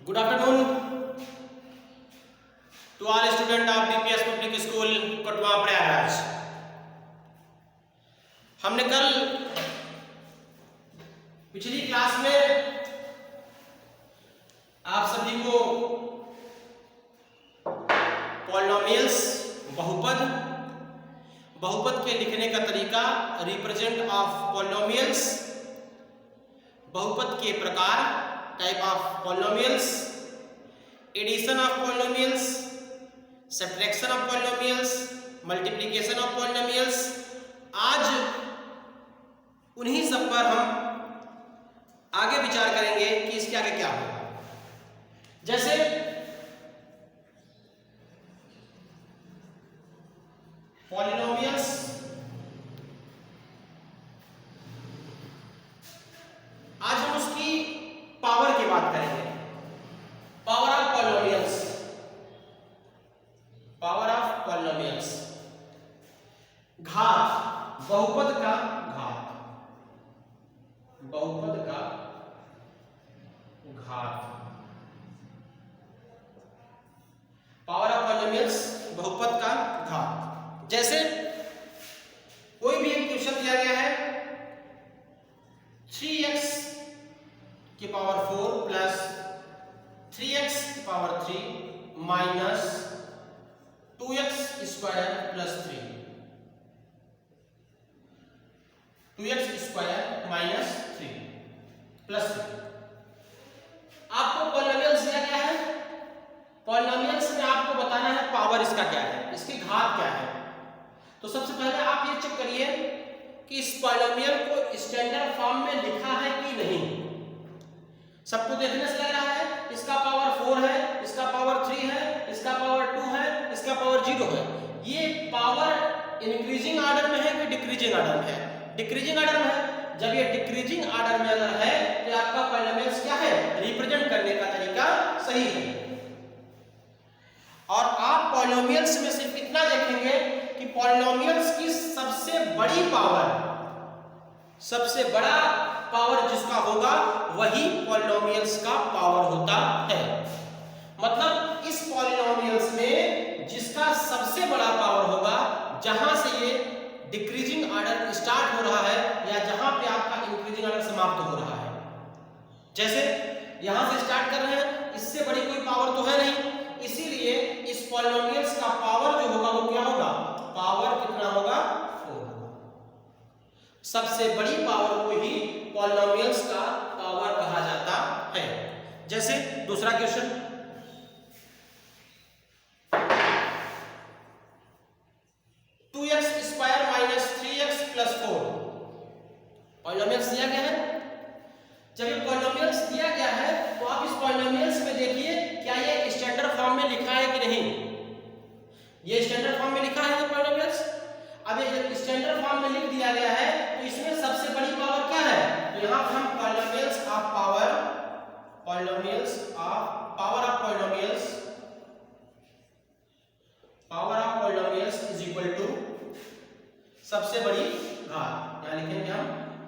Good afternoon to all students of BPS Public School, कटवा प्रयागराज। हमने कल पिछली क्लास में आप सभी को पॉलिनोमियल्स बहुपद के लिखने का तरीका, रिप्रेजेंट ऑफ पॉलिनोमियल्स, बहुपद के प्रकार, type of polynomials, addition of polynomials, subtraction of polynomials, multiplication of polynomials. आज उन्हीं सब पर हम आगे विचार करेंगे कि इसके आगे क्या होगा। जैसे पॉलिनोमियल्स, आज हम उसकी पावर की बात करेंगे। Power of polynomials, power of polynomials, घात, बहुपद का घात, बहुपद का घात, पावर ऑफ पॉलिनोमियल्स, बहुपद का घात। जैसे कोई भी एक क्वेश्चन दिया गया है 3x की पावर 4 प्लस 3x की power 3 minus 2x square plus 3, 2x square minus 3 plus 3। आपको पॉलिनोमियल्स दिया गया है, पॉलिनोमियल्स में आपको बताना है पावर इसका क्या है, इसकी घात क्या है। तो सबसे पहले आप ये चेक करिए कि इस पॉलिनोमियल को स्टैंडर्ड फॉर्म में लिखा है कि नहीं। सबको देखने से लग रहा है इसका पावर 4 है, इसका पावर 3 है, इसका पावर 2 है, इसका पावर 0 है। ये पावर इंक्रीजिंग ऑर्डर में है कि डिक्रीजिंग ऑर्डर में है? डिक्रीजिंग ऑर्डर में है। जब ये डिक्रीजिंग ऑर्डर में अगर है तो आपका पॉलिनोमियल्स क्या है, रिप्रेजेंट करने का तरीका सही है। और आप पॉलिनोमियल्स में सिर्फ इतना देखेंगे कि पॉलिनोमियल्स की सबसे बड़ी पावर, सबसे बड़ा पावर जिसका होगा वही पॉलिनोमियल्स का पावर होता है। मतलब इस पॉलिनोमियल्स में जिसका सबसे बड़ा पावर होगा, जहां से ये डिक्रीजिंग ऑर्डर स्टार्ट हो रहा है या जहां पे आपका इंक्रीजिंग ऑर्डर समाप्त हो रहा है। जैसे यहां से स्टार्ट कर रहे हैं, इससे बड़ी कोई पावर तो है नहीं, इसीलिए इस पॉलिनोमियल्स का पावर जो होगा वो क्या होगा, पावर कितना होगा, 4 होगा। सबसे बड़ी पावर को ही पॉलिनोमियल्स का पावर कहा जाता है। जैसे दूसरा question, two x square minus 3x plus 4 polynomials दिया गया है। जब ये पॉलिनोमियल्स दिया गया है तो आप इस पॉलिनोमियल्स में देखिए क्या ये स्टैंडर्ड फॉर्म में लिखा है कि नहीं। ये स्टैंडर्ड फॉर्म में लिखा है पॉलिनोमियल्स। अब ये स्टैंडर्ड फॉर्म में लिख दिया गया है तो इसमें सबसे बड़ी पावर क्या है, तो यहां पर हम polynomials of power, polynomials of power of polynomials, power of polynomials is equal to सबसे बड़ी घात। यहां लिखेंगे हम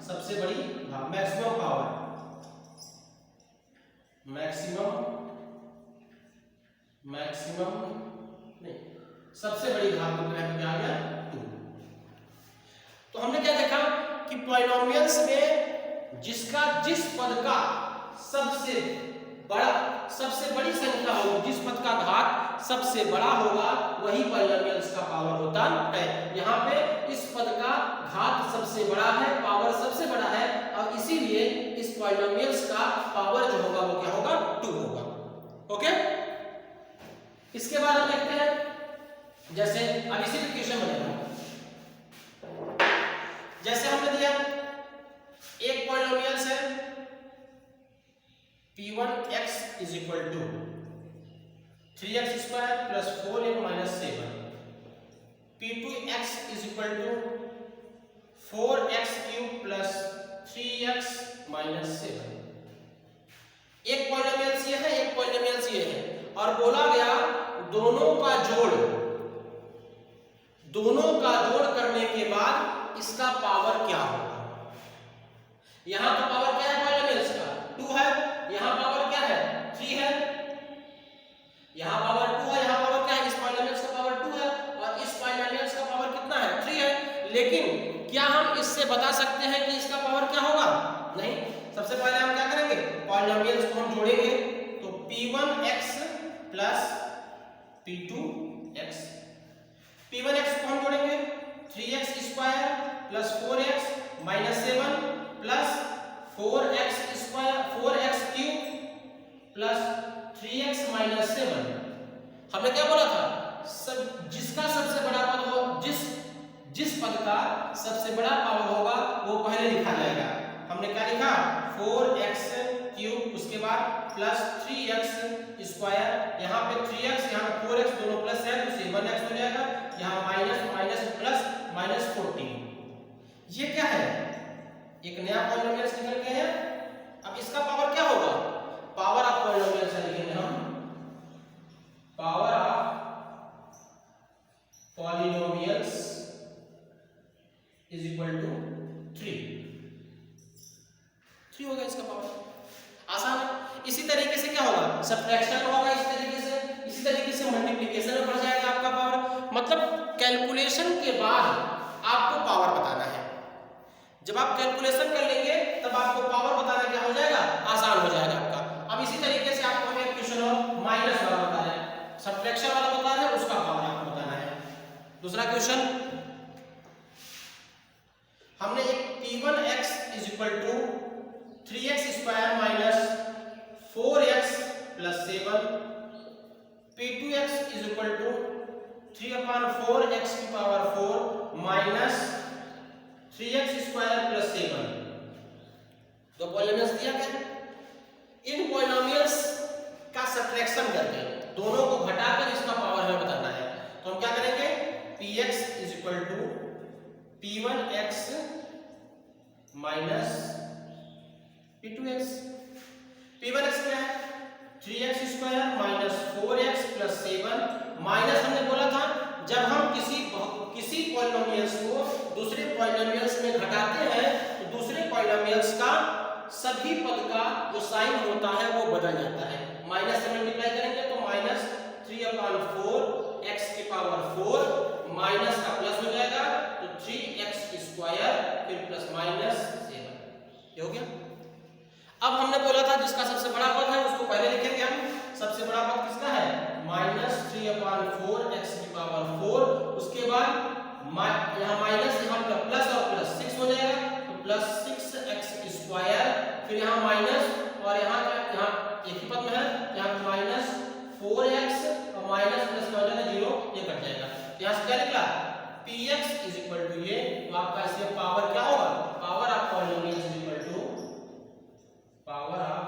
सबसे बड़ी घात, मैक्सिमम पावर, मैक्सिमम नहीं, सबसे बड़ी घात मतलब क्या आ गया, 2। तो हमने क्या देखा कि पॉलिनोमियल्स में जिसका जिस पद का सबसे बड़ी संख्या होगी, जिस पद का घात सबसे बड़ा होगा वही पॉलिनोमियल्स का पावर होता है। यहाँ पे इस पद का घात सबसे बड़ा है, पावर सबसे बड़ा है, और इसीलिए इस पॉलिनोमियल्स का पावर जो होगा वो क्या होगा, 2 होगा। ओके, इसके बाद हम देखते हैं, जैसे अब इसी पे क्वेश्चन बनेगा। जैसे हमने दिया एक पॉलिनोमियल्स है P1x is equal to 3x square plus 4x minus 7, P2x is equal to 4x cube plus 3x minus 7। एक पॉलिनोमियल्स ये है, एक पॉलिनोमियल्स ये है, और बोला गया दोनों का जोड़ करने के बाद इसका पावर क्या होगा। यहां तो पावर क्या है पॉलिनोमियल्स का, 2 है, यहां पावर क्या है, 3 है, क्या हम इससे बता सकते हैं कि इसका पावर क्या होगा? नहीं। सबसे पहले हम क्या करेंगे, पॉलिनोमियल्स को हम जोड़ेंगे। तो p1x प्लस p2x, p1x को हम जोड़ेंगे 3x square plus 4x minus 7 plus 4x square 4x cube plus 3x minus 7। हमने क्या बोला था, सब जिसका सबसे बड़ा पद हो, जिस पद का सबसे बड़ा पावर होगा वो पहले लिखा जाएगा। हमने क्या लिखा, 4x क्यूब, उसके बाद प्लस 3x स्क्वायर, यहाँ पे 3x यहाँ पे 4x दोनों प्लस है तो 7x हो जाएगा, यहाँ माइनस माइनस प्लस माइनस 14। ये क्या है, एक नया पॉलिनोमियल निकल के है। अब इसका पावर क्या होगा, पावर ऑफ पॉलिनोमियल से लिखेंगे हम, power of polynomials is equal to 3 होगा इसका पावर। आसान है। इसी तरीके से क्या होगा, सब्ट्रैक्शन होगा इसी तरीके से मल्टीप्लिकेशन में बढ़ जाएगा आपका पावर। मतलब कैलकुलेशन के बाद आपको पावर बताना है। जब आप कैलकुलेशन कर लेंगे तब आपको पावर बताना क्या हो जाएगा, आसान हो जाएगा आपका। अब इसी तरीके से आपको एक क्वेश्चन और माइनस वाला बता रहे हैं, सब्ट्रैक्शन वाला बता रहे हैं, उसका पावर आपको बताना है। दूसरा क्वेश्चन, हमने एक p1x is equal to 3x square minus 4x plus 7, p2x is equal to 3/4x की power 4 minus 3x square plus 7। दो पॉलिनोमियल्स दिया गया, इन पॉलिनोमियल्स का सब्ट्रैक्शन करके दोनों को घटाकर इसका पावर हमें बताना है। तो हम क्या करेंगे, px is equal to p1x minus p2x। p1x क्या है, 3x square minus 4x plus 7, minus हमने बोला था जब हम किसी पॉलिनोमियल्स को दूसरे पॉलिनोमियल्स में घटाते हैं तो दूसरे पॉलिनोमियल्स का सभी पद का जो साइन होता है वो बदल जाता है। माइनस से मल्टीप्लाई करेंगे तो माइनस 3/4 x की पावर 4 माइनस का प्लस हो जाएगा तो 3x स्क्वायर फिर प्लस माइनस 7। ये हो गया। अब हमने बोला था जिसका सबसे बड़ा पद है उसको पहले लिखेंगे हम। सबसे बड़ा पद किसका है, माइनस 3/4 x की पावर 4, उसके बाद यहाँ माइनस यहाँ प्लस और प्लस 6 हो जाएगा तो प्लस 6x स्क्वायर, फिर यहाँ माइनस और यहाँ एक ही पद में है, यहाँ माइनस 4x और माइनस प्लस का हो जाएगा 0, ये कट जाएगा। यहाँ से क्या निकला, px इज इक्वल टू ये, तो आपका इसमें पावर क्या होगा, power of polynomial is equal to power of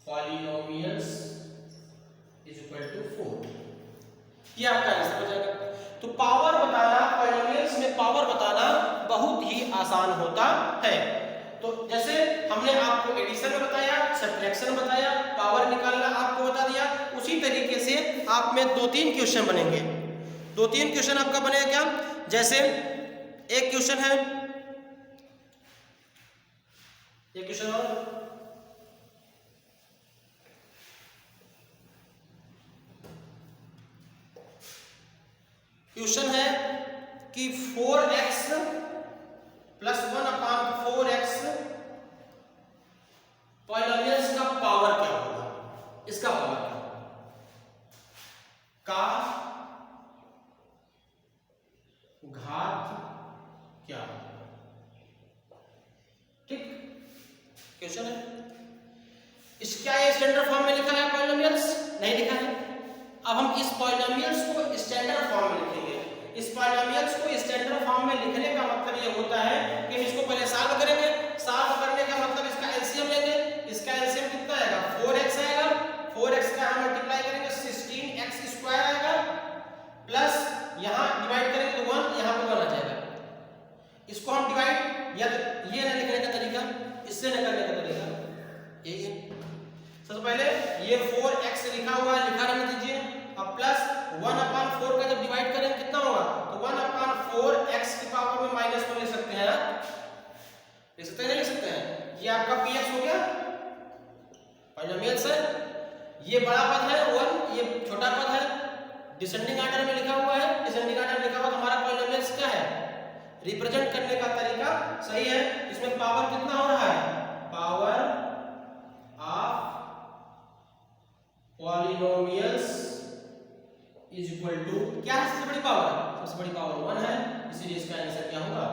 polynomials is equal to 4। ये आपका आंसर हो जाएगा। तो पावर बताना, पॉलिनोमियल्स में पावर बताना बहुत ही आसान होता है। तो जैसे हमने आपको एडिशन में बताया, सब्ट्रैक्शन बताया, पावर निकालना आपको बता दिया, उसी तरीके से आप में 2-3 क्वेश्चन बनेंगे। 2-3 क्वेश्चन आपका बनेगा क्या, जैसे एक क्वेश्चन है, एक क्वेश्चन और, क्वेश्चन है कि 4x प्लस 1/4x पॉलिनोमियल्स का पावर क्या होगा, इसका पावर क्या होगा, का घात क्या होगा। ठीक क्वेश्चन है। इसका ये स्टैंडर्ड फॉर्म में लिखा है पॉलिनोमियल्स, नहीं लिखा है। अब हम इस पॉलिनोमियल्स को स्टैंडर्ड फॉर्म में लिखेंगे। इस पॉलिनोमियल्स को स्टैंडर्ड फॉर्म में लिखने का मतलब ये होता है कि हम इसको पहले सॉल्व करेंगे। सॉल्व करने का मतलब इसका एलसीएम लेंगे। इसका एलसीएम कितना आएगा, 4x आएगा, 4x का हम मल्टीप्लाई करेंगे 16x स्क्वायर आएगा, प्लस यहाँ डिवाइड करेंगे तो 1, यहाँ पे 1 आ जाएगा। इसको हम डिवाइड, या तो ये न लिखने का तरीका, इससे न करने का तरीका यही है। सबसे पहले ये 4x लिखा हुआ है, लिखा रहने दीजिए। अब प्लस 1/4 का जब डिवाइड करेंगे कितना होगा, तो 1/4x की पावर में -1 ले सकते हैं, लिख सकते हैं, नहीं लिख सकते हैं। ये आपका px हो गया, पॉलिनोमियल्स है। ये बड़ा पद है 1, ये छोटा पद है, डिसेंडिंग ऑर्डर में लिखा हुआ है। डिसेंडिंग ऑर्डर में लिखा हुआ तो हमारा पॉलिनोमियल्स क्या है, रिप्रेजेंट करने का तरीका सही है। इसमें पावर कितना हो रहा है, power of polynomials is equal to क्या है, सबसे बड़ी पावर, सबसे बड़ी पावर 1 है, इसीलिए इसका आंसर क्या होगा,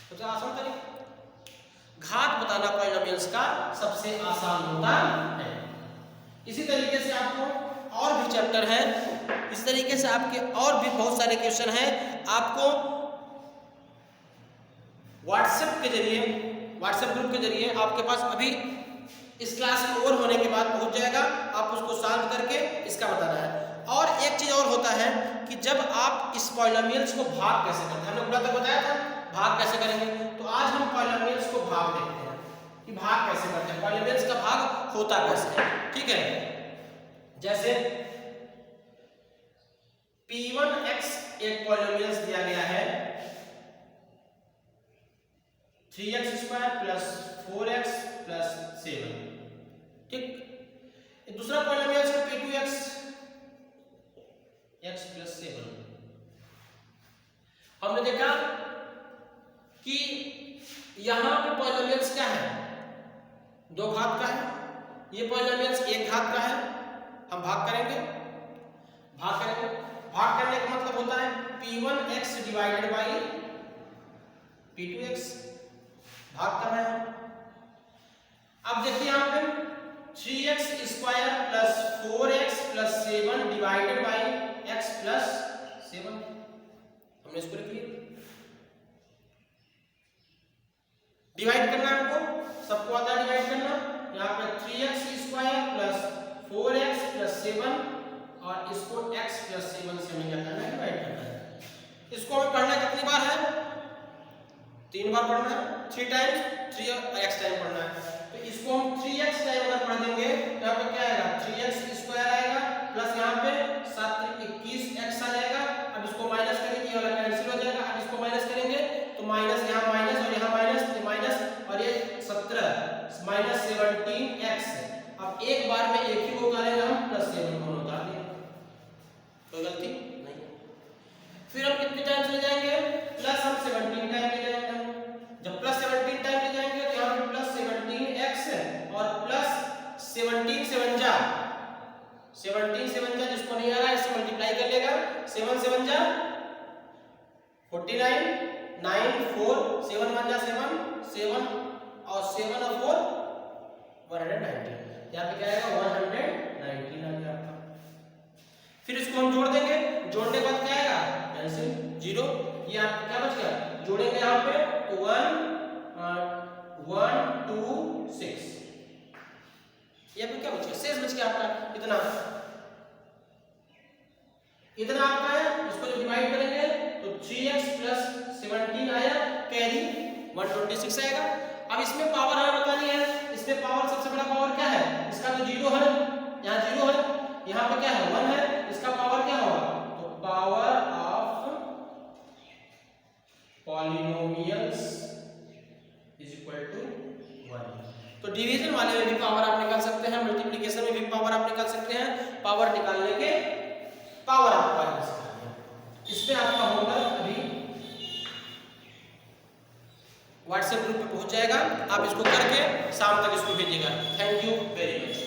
सबसे आसान तरीका। घात बताना पॉलिनोमियल्स का सबसे आसान होता है। इसी तरीके से आपको और भी चैप्टर है, इस तरीके से आपके और भी बहुत सारे क्वेश्चन हैं। आपको व्हाट्सएप के जरिए, व्हाट्सएप ग्रुप के जरिए आपके पास अभी इस क्लास के ओवर होने के बाद पहुंच जाएगा, आप उसको सॉल्व करके इसका बताना है। और एक चीज और होता है कि जब आप इस पॉलिनोमियल्स को भाग कैसे करते हैं, हमने पूरा तक बताया था भाग कैसे करेंगे, तो आज हम पॉलिनोमियल्स को भाग देखते हैं कि भाग कैसे करते हैं, पॉलिनोमियल्स का भाग होता कैसे है। ठीक है, जैसे P1x एक पॉलिनोमियल्स दिया गया है 3x² प्लस 4x प्लस 7। ठीक, दूसरा पॉलिनोमियल्स है P2x x प्लस 7। हमने देखा कि यहां पे पॉलिनोमियल्स क्या है, 2 घात का है, ये पॉलिनोमियल्स 1 घात का है। हम भाग करेंगे, भाग करने का मतलब होता है P1x डिवाइडेड बाई P2x, भाग कर रहे हैं। अब देखिए यहां पे 3x² plus 4x plus 7 divided by x plus 7, हमने इसको लिख लिया। डिवाइड करना है हमको, सबको आता है डिवाइड करना। यहाँ पे 3x² प्लस 4x प्लस 7 और इसको x प्लस 7 से हमें क्या करना है, डिवाइड करना है। इसको हमें पढ़ना कितनी बार है, 3 बार पढ़ना है, 3 टाइम्स 3x टाइम पढ़ना है। तो इसको हम 3x टाइम अगर पढ़ देंगे तो यहाँ पे क्या आएगा, 3x² आएगा प्लस यहाँ पे 7 21x आ जाएगा। अब इसको माइनस करेंगे, ये वाला कैंसिल हो जाएगा। अब इसको माइनस करेंगे तो माइनस, यहाँ माइनस और यहाँ माइनस, ये माइनस और ये 17 माइनस 17x। अब एक बार में एक ही को उतारेंगे हम, प्लस 7 को उतार देंगे, कोई गलती नहीं। फिर हम कितने टाइम चले जाएंगे, प्लस हम 17 टाइम ले जाएंगे। जब प्लस 17 टाइम ले जाएंगे तो यहाँ पे प्लस 17x और प्लस 17 7 जा, 17 7 जा, जिसको नहीं आ रहा है इससे मल्टीप्लाई कर लेगा। 7 7 जा 49, 9 4 7 1 जा 7 7 और 7 और 4 119। यहाँ पे क्या आएगा, 119 आ गया आपका। फिर इसको हम जोड़ देंगे, जोड़ने के बाद क्या आएगा, कैंसिल 0। ये आपका क्या बच गया, जोड़ेंगे यहाँ पे तो 1 1 2 6, ये पे क्या बच गया, शेष बच गया आपका इतना, इतना आपका है। इसको जब डिवाइड करेंगे तो 3x प्लस 17 आया, कैरी 126 आएगा। अब इसमें पावर हमें बतानी है, इसमें पावर सबसे बड़ा पावर क्या है, इसका तो 0 है, यहाँ 0 है, यहाँ पे क्या है 1 है, इसका पावर क्या होगा, तो power of polynomials is equal to 1। तो डिवीजन वाले में भी पावर आप निकाल सकते हैं, मल्टीप्लिकेशन में भी पावर आप निकाल सकते हैं। पावर निकालने के पावर आप निकाल सकते हैं। इसमें आपका होमवर्क अभी व्हाट्सएप ग्रुप पे पहुंच जाएगा, आप इसको करके शाम तक इसको भेजिएगा। Thank you very much.